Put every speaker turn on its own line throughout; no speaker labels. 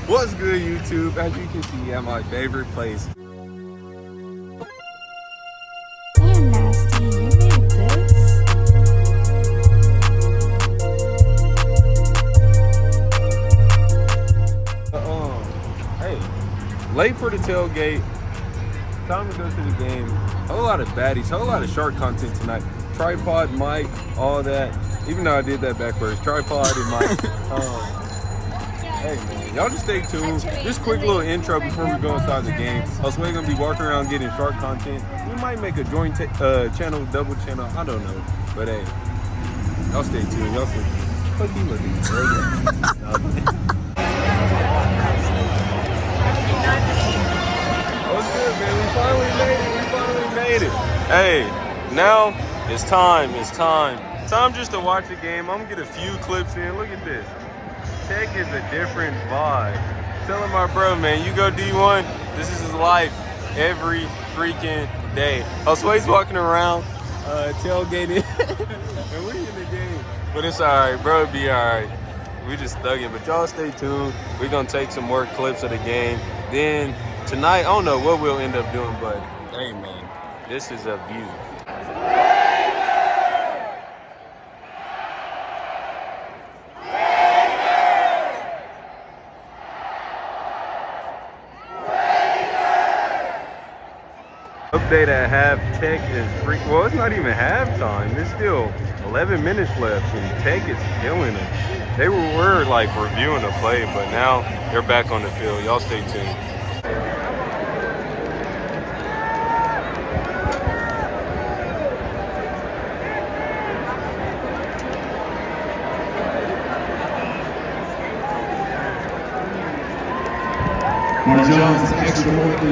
What's good, YouTube? As you can see, at my favorite place.
Damn, Nasty, you made this?
Hey, late for the tailgate. Time to go to the game. Whole lot of baddies, whole lot of shark content tonight. Tripod, mic, all that. Even though I did that backwards. Tripod and mic. Hey man, y'all just stay tuned. Just quick little intro before we go inside the game. We're gonna be walking around getting shark content. We might make a joint channel, double channel. I don't know, but hey, y'all stay tuned. Y'all stay tuned. Fuck you looking. What's good, man? We finally made it. Hey, now it's time. Time just to watch the game. I'm gonna get a few clips in. Look at this. Tech is a different vibe. Telling my bro, man, you go D1, this is his life every freaking day. Josue's walking around, tailgating, and we in the game. But it's alright, bro, it'll be alright. We just thugging, but y'all stay tuned. We're gonna take some more clips of the game. Then tonight, I don't know what we'll end up doing, but hey man, this is a view. Update at half. Tech is free. Well, it's not even halftime. It's still 11 minutes left, and Tech is killing it. They were like reviewing the play, but now they're back on the field. Y'all stay tuned.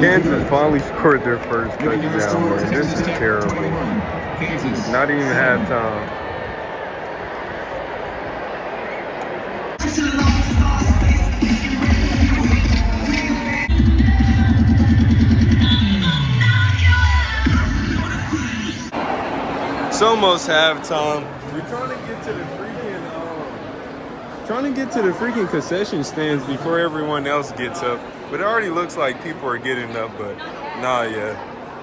Kansas finally scored their first touchdown, man. This is terrible. Not even halftime. It's almost halftime. We're trying to get to the freaking concession stands before everyone else gets up. But it already looks like people are getting up, but nah, yeah.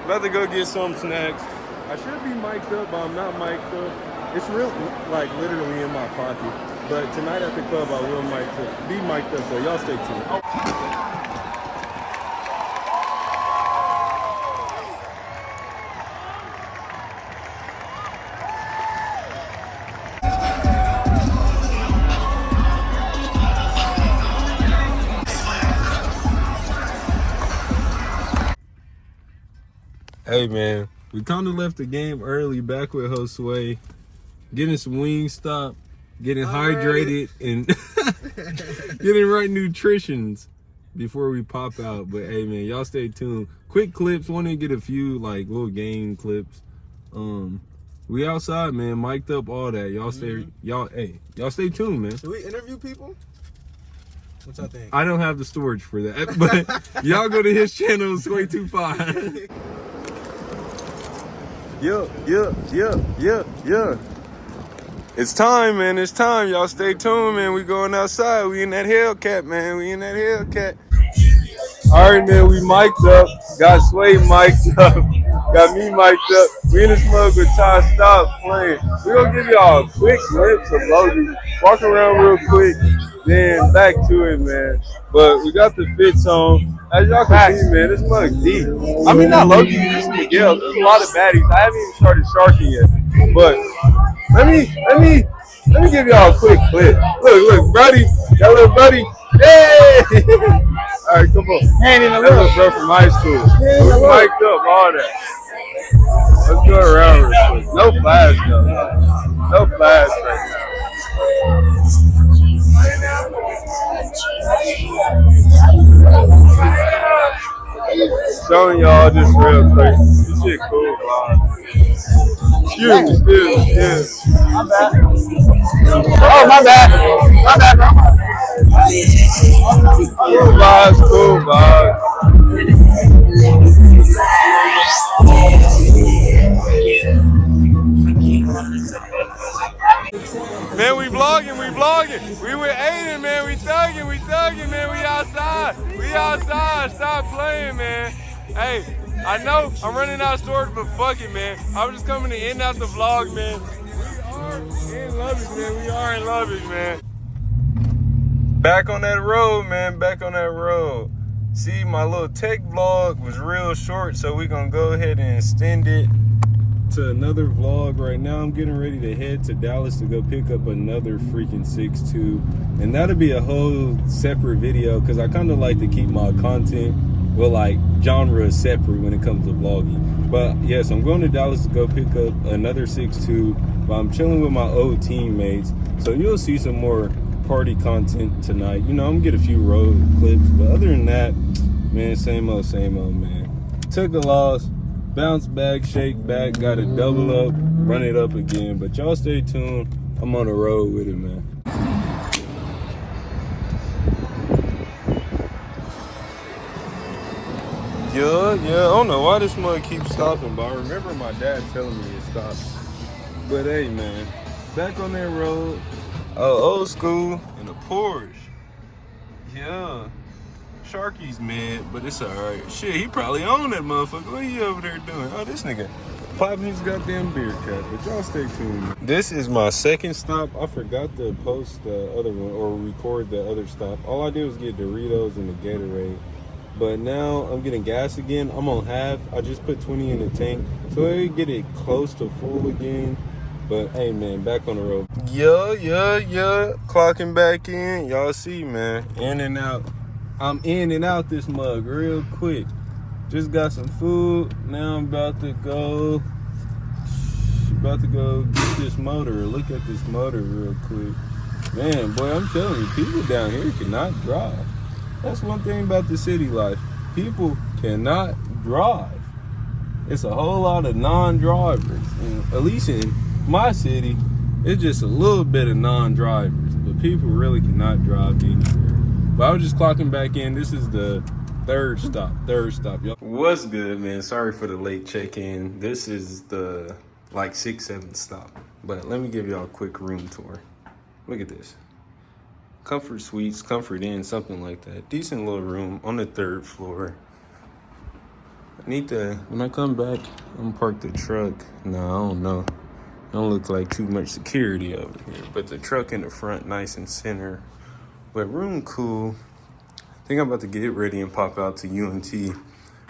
About to go get some snacks. I should be mic'd up, but I'm not mic'd up. It's real, like literally in my pocket. But tonight at the club, I will be mic'd up, so y'all stay tuned. Hey man, we kind of left the game early back with Josue, getting some Wingstop, getting hydrated, and getting right nutritions before we pop out. But hey man, y'all stay tuned. Quick clips, want to get a few like little game clips. We outside, man, mic'd up, all that. Y'all stay, y'all stay tuned, man.
Should we interview people? What y'all think?
I don't have the storage for that, but y'all go to his channel, Sway25. Yeah. It's time, man. It's time. Y'all stay tuned, man. We going outside. We in that Hellcat, man. All right, man. We mic'd up. Got Sway mic'd up. Got me mic'd up. We in the smug with Ty. Stop playing. We gonna give y'all a quick glimpse of Logie. Walk around real quick, then back to it, man. But we got the fits on. As y'all can see, man, this mug deep. I mean, not Logie, this is Miguel. There's a lot of baddies. I haven't even started sharking yet. But let me give y'all a quick clip. Look, buddy, that little buddy. Hey! All right, come on. That little bro from high school. We're mic'd up, all that. Let's go around real quick. No flash, though. No flash right now. Showing y'all just real quick. This shit cool, man. Excuse me. My bad. Oh, my bad, bro. Cool vibes. Man, we vlogging. We with Aiden, man. We thugging, man. We outside. outside. Stop playing, man. Hey, I know I'm running out of storage, but fuck it, man. I was just coming to end out the vlog, man. We are in Lubbock, man. We are in Lubbock, man. Back on that road, man. Back on that road. See, my little tech vlog was real short, so we're gonna go ahead and extend it to another vlog. Right now I'm getting ready to head to Dallas to go pick up another freaking 6'2", and that'll be a whole separate video because I kind of like to keep my content, well, like genre separate when it comes to vlogging. But yes, I'm going to Dallas to go pick up another 6'2", but I'm chilling with my old teammates, so you'll see some more party content tonight. You know, I'm gonna get a few road clips, but other than that, man, same old, man. Took a loss, bounce back, shake back, got to double up, run it up again. But y'all stay tuned. I'm on the road with it, man. Yeah, I don't know why this mug keeps stopping, but I remember my dad telling me it stops. But hey, man, back on that road, old school in a Porsche. Yeah. Sharky's mad, but it's alright. Shit, he probably owned that motherfucker. What are you over there doing? Oh, this nigga popping his goddamn beer cap. But y'all stay tuned. This is my second stop. I forgot to post the other one or record the other stop. All I did was get Doritos and the Gatorade. But now I'm getting gas again. I'm on half. I just put 20 in the tank, so I get it close to full again. But hey, man, back on the road. Yeah. Clocking back in. Y'all see, man. In and out. I'm in and out this mug real quick. Just got some food. Now I'm about to go get this motor. Look at this motor real quick. Man, boy, I'm telling you, people down here cannot drive. That's one thing about the city life. People cannot drive. It's a whole lot of non-drivers. And at least in my city, it's just a little bit of non-drivers. But people really cannot drive anywhere. But I was just clocking back in. This is the third stop, y'all. What's good, man? Sorry for the late check-in. This is the, 6th, 7th stop. But let me give y'all a quick room tour. Look at this. Comfort Suites, Comfort Inn, something like that. Decent little room on the 3rd floor. I need to, when I come back, I'm gonna park the truck. No, I don't know. Don't look like too much security over here. But the truck in the front, nice and center. But room cool. I think I'm about to get ready and pop out to UNT.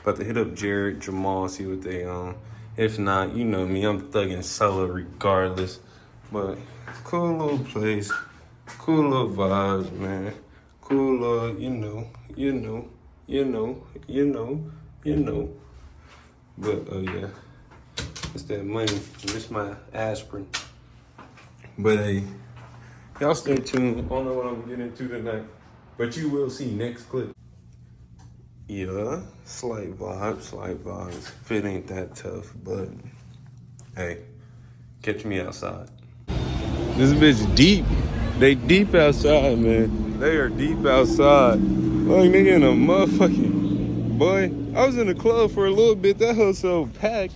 About to hit up Jared, Jamal, see what they own. If not, you know me, I'm thugging solo regardless. But cool little place. Cool little vibes, man. Cool little, you know. But, oh yeah. It's that money. It's my aspirin. But, hey. Y'all stay tuned. I don't know what I'm getting into tonight, but you will see next clip. Yeah, slight vibes. If it ain't that tough, but hey, catch me outside. This bitch deep. They deep outside, man. They are deep outside. Like, nigga in a motherfucking, boy, I was in the club for a little bit. That hoe so packed,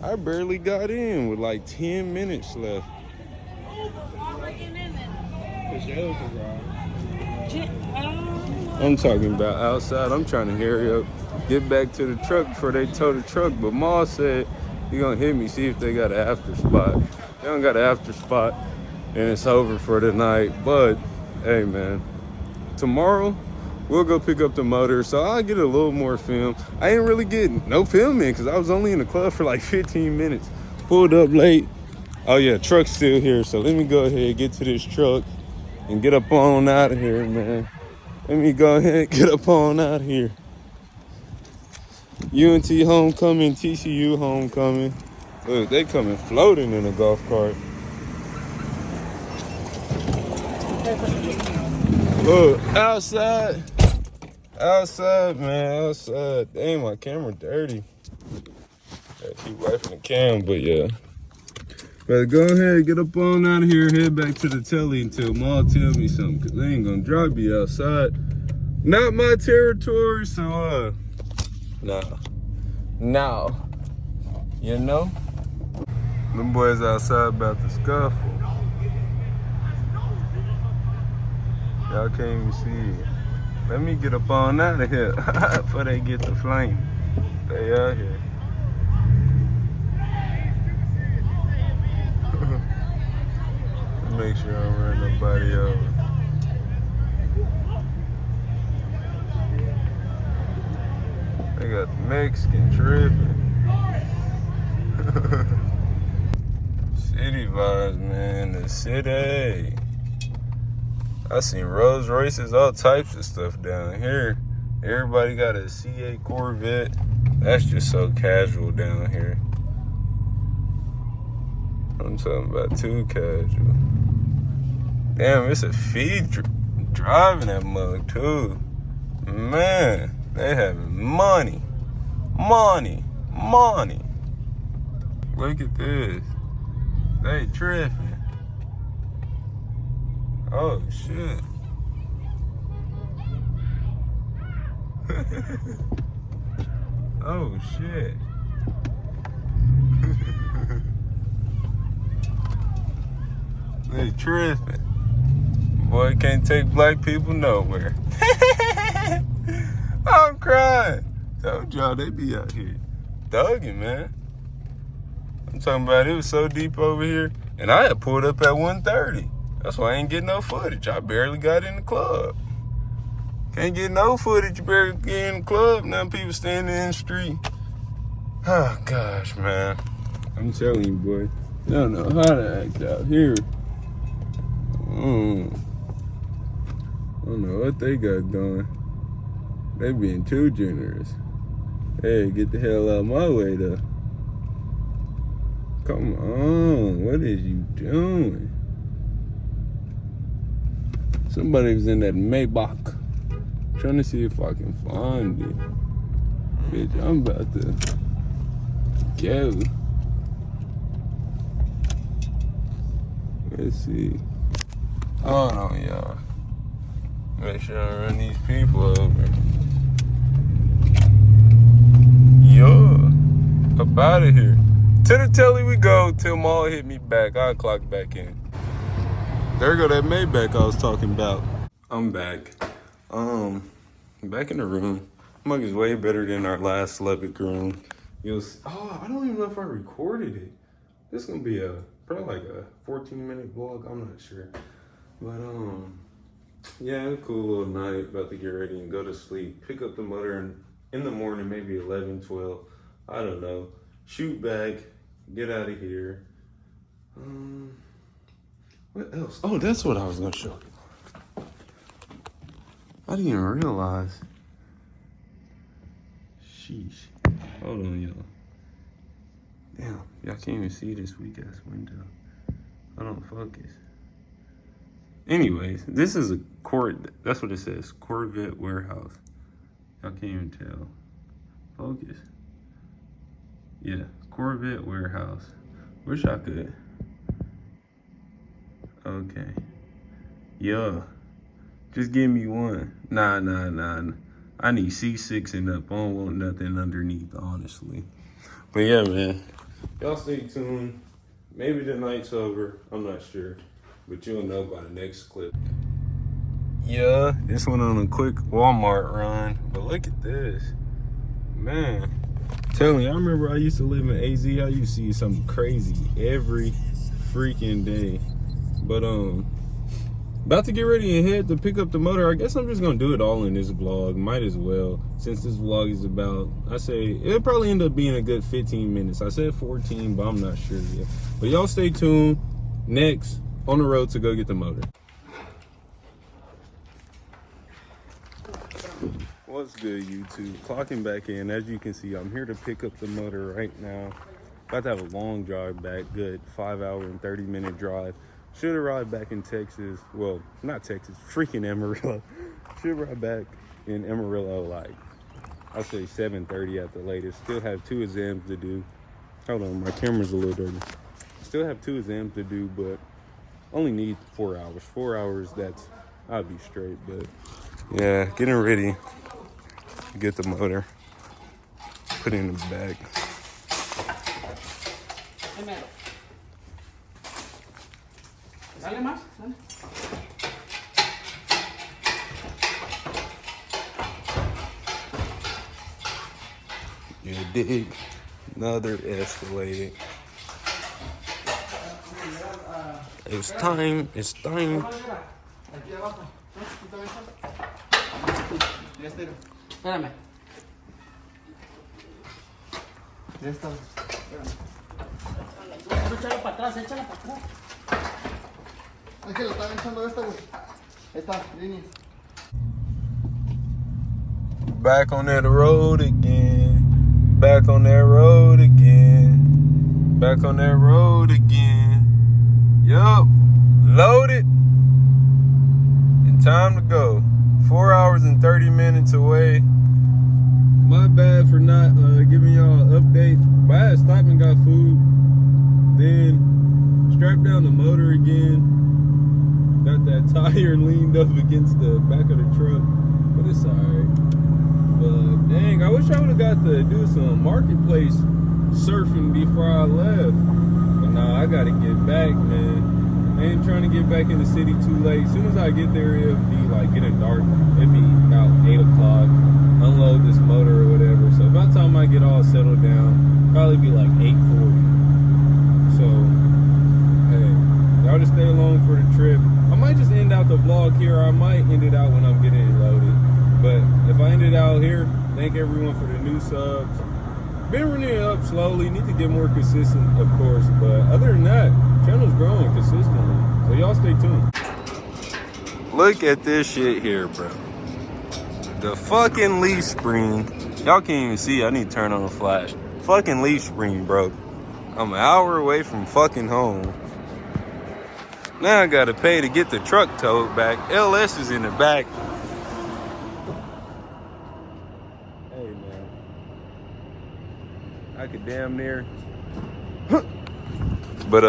I barely got in with 10 minutes left. I'm talking about outside. I'm trying to hurry up, get back to the truck before they tow the truck. But Ma said he gonna hit me, see if they got an after spot. They don't got an after spot, and it's over for the night. But hey, man, tomorrow we'll go pick up the motor, so I'll get a little more film. I ain't really getting no filming because I was only in the club for 15 minutes. Pulled up late. Oh yeah, truck's still here, so let me go ahead and get to this truck and get up on out of here, man. Let me go ahead and get up on out of here. UNT homecoming, TCU homecoming. Look, they coming floating in a golf cart. Look, outside, man, outside. Dang, my camera dirty. Gotta keep wiping the cam, but yeah. Better go ahead, get up on out of here, head back to the telly until Ma tell me something, because they ain't gonna drop me outside. Not my territory, so, nah. You know? Them boys outside about to scuffle. Y'all can't even see it. Let me get up on out of here before they get the flame. They out here. Make sure I don't run nobody over. They got the Mexican tripping. City vibes, man. The city. I seen Rolls Royces, all types of stuff down here. Everybody got a C8 Corvette. That's just so casual down here. I'm talking about too casual. Damn, it's a feed driving that mug too. Man, they having money. Money. Money. Look at this. They tripping. Oh shit. Oh shit. They tripping. Boy, can't take black people nowhere. I'm crying. Told y'all they be out here thugging, man. I'm talking about it was so deep over here. And I had pulled up at 1:30. That's why I ain't getting no footage. I barely got in the club. Can't get no footage, barely get in the club. Now people standing in the street. Oh, gosh, man. I'm telling you, boy. They don't know how to act out here. I don't know what they got going. They being too generous. Hey, get the hell out of my way, though. Come on, what is you doing? Somebody was in that Maybach. Trying to see if I can find it. Bitch, I'm about to go. Let's see. Hold on, y'all. Make sure I run these people over. Yo, up out of here. To the telly we go till Maul hit me back. I'll clock back in. There go that Maybach I was talking about. I'm back. Back in the room. Mug is way better than our last Lubbock room. You'll see, I don't even know if I recorded it. This is gonna be probably like a 14-minute vlog. I'm not sure. But yeah, a cool little night. About to get ready and go to sleep. Pick up the motor in the morning, maybe 11, 12. I don't know. Shoot back. Get out of here. What else? Oh, that's what I was gonna show you. I didn't even realize. Sheesh. Hold on, y'all. Damn, y'all can't even see this weak ass window. I don't focus. Anyways, this is a that's what it says. Corvette warehouse. Y'all can't even tell. Focus. Yeah, Corvette warehouse. Wish I could. Okay. Yeah. Just give me one. Nah. I need C6 and up. I don't want nothing underneath, honestly. But yeah, man. Y'all stay tuned. Maybe the night's over. I'm not sure. But you'll know by the next clip. Yeah, this went on a quick Walmart run. But look at this. Man. Telling you, I remember I used to live in AZ. I used to see something crazy every freaking day. But about to get ready and head to pick up the motor. I guess I'm just gonna do it all in this vlog. Might as well, since this vlog is about, I say it'll probably end up being a good 15 minutes. I said 14, but I'm not sure yet. But y'all stay tuned. Next, on the road to go get the motor. What's good, YouTube? Clocking back in. As you can see, I'm here to pick up the motor right now. About to have a long drive back. Good 5-hour and 30-minute drive. Should arrive back in Texas. Well, not Texas, freaking Amarillo. Should arrive back in Amarillo like, I'll say 7:30 at the latest. Still have 2 exams to do. Hold on, my camera's a little dirty. Still have 2 exams to do, but only need 4 hours. 4 hours, I'll be straight. But yeah, getting ready. Get the motor. Put it in the bag.
Dale más, dale.
You dig? Another escalated. It's time. It's time.
Espérame.
Ya está.
Échala para atrás, échala para atrás.
Es que lo están echando esta, güey. Ahí está, línea.
Back on that road again. Back on that road again. Back on that road again. Yup. Loaded. And time to go. 4 hours and 30 minutes away. My bad for not giving y'all an update. But I had stopped and got food. Then strapped down the motor again. Got that tire leaned up against the back of the truck. But it's alright. But dang, I wish I would have got to do some marketplace surfing before I left. But nah, I gotta get back, man. I ain't trying to get back in the city too late. As soon as I get there, it'll be like getting dark. It'll be about 8 o'clock. Unload this motor or whatever. So by the time I get all settled down, probably be like 8:40. So, hey, y'all just stay along for the trip. I might just end out the vlog here, or I might end it out when I'm getting it loaded. But if I end it out here, thank everyone for the new subs. Been running it up slowly, need to get more consistent, of course. But other than that, channel's growing consistently. So y'all stay tuned. Look at this shit here, bro. The fucking leaf spring. Y'all can't even see. I need to turn on the flash. Fucking leaf spring broke. I'm an hour away from fucking home. Now I gotta pay to get the truck towed back. LS is in the back. Hey, man. I could damn near. But,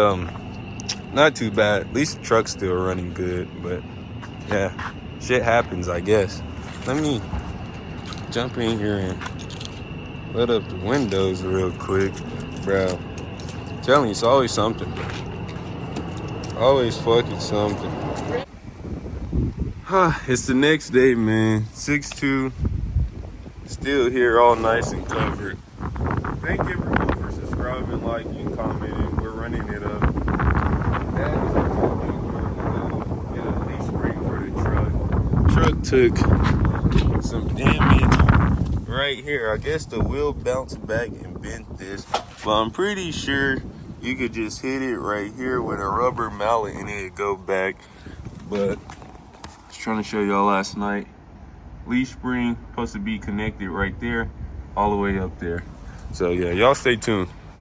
not too bad. At least the truck's still running good. But, yeah, shit happens, I guess. Let me jump in here and let up the windows real quick, bro. I'm telling you, it's always something, bro. Always fucking something. It's the next day, man. 6/2. Still here, all nice and covered. Thank everyone for subscribing, liking, commenting. We're running it up. That is our get a leaf spring for the truck. Truck took some damage right here. I guess the wheel bounced back and bent this, but I'm pretty sure you could just hit it right here with a rubber mallet and it'd go back. But I was trying to show y'all last night. Leaf spring supposed to be connected right there, all the way up there. So yeah, y'all stay tuned.